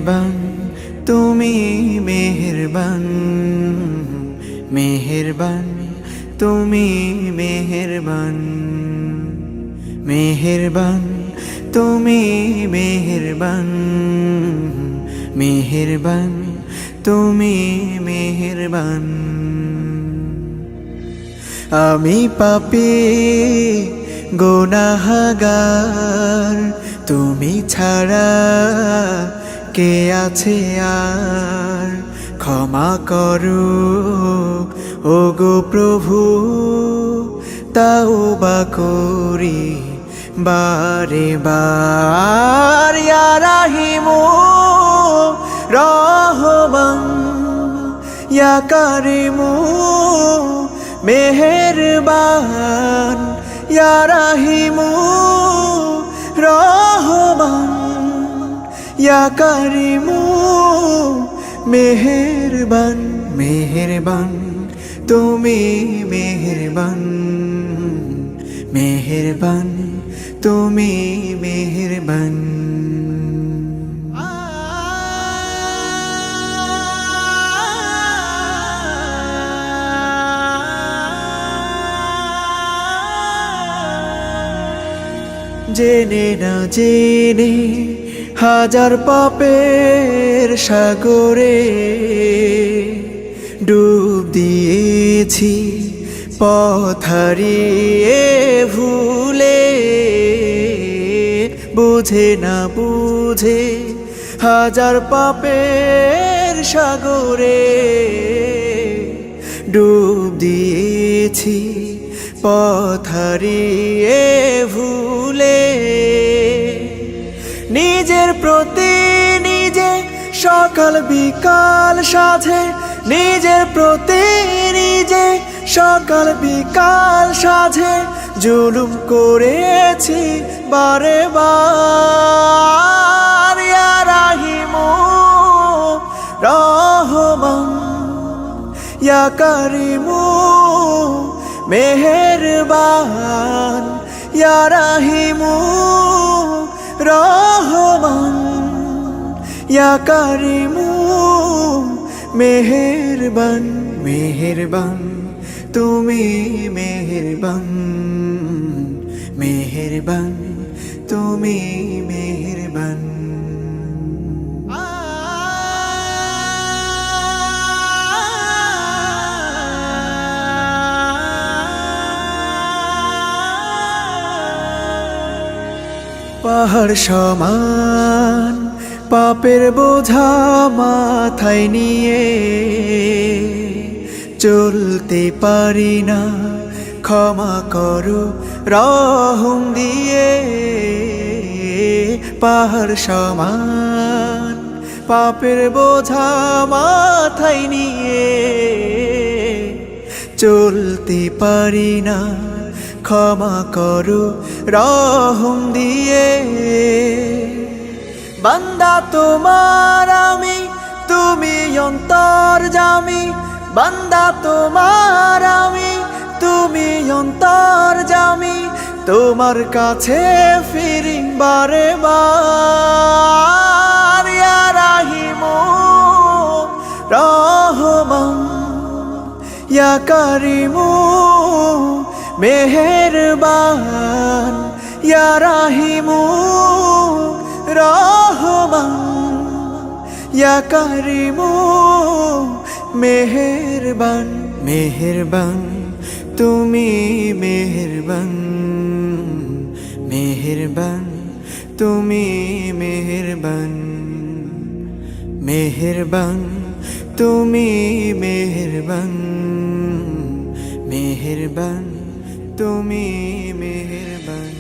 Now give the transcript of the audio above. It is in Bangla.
মেহেরবান তুমি মেহেরবান, মেহেরবান তুমি মেহেরবান, মেহেরবান তুমি মেহেরবান, মেহেরবান তুমি মেহেরবান। আমি পাপী গুনাহগার, তুমি ছাড়া কে আছে আর? ক্ষমা করো ওগো প্রভু, তাওবা করি বারে বার। ইয়া রাহিমু রহমান, ইয়া কারিমু মেহেরবান, ইয়া রাহিমু রহমান, ইয়া কারিমু মেহেরবান। মেহেরবান তুমি মেহেরবান, মেহেরবান তুমি মেহেরবান। জেনে না জেনে হাজার পাপের সাগরে ডুব দিয়েছি, পথ হারিয়ে ভুলে। বুঝে না বুঝে হাজার পাপের সাগরে ডুব দিয়েছি, পথ হারিয়ে ভুলে। নিজের প্রতি নিজে সকাল বিকাল সাধে, নিজের প্রতি নিজে সকাল বিকাল সাধে জুলুম করেছি বারে বার। ইয়া রাহিমু রহমান, ইয়া কারিমু মেহেরবান, ইয়া রাহিমু রহমান, ইয়া কারিমু মেহেরবান। মেহেরবান তুমি মেহেরবান, মেহেরবান তুমি মেহেরবান। পাহাড় সমান পাপের বোঝা মাথায় নিয়ে চলতে পারি না, ক্ষমা করো রহম দিয়ে। পাহাড় সমান পাপের বোঝা মাথায় নিয়ে চলতে পারি না, ক্ষমা করো রহম দিয়ে। বান্দা তোমার আমি, তুমি অন্তর্যামী। বান্দা তোমার আমি, তুমি অন্তর্যামী। তোমার কাছে ফিরি বারে বার। ইয়া রাহিমু রহমান, ইয়া কারিমু মেহেরবান, ইয়া রাহিমু রহমান, ইয়া কারিমু মেহেরবান। মেহেরবান তুমি মেহেরবান, মেহেরবান তুমি মেহেরবান, মেহেরবান তুমি মেহেরবান, মেহেরবান তুমি মেহেরবান।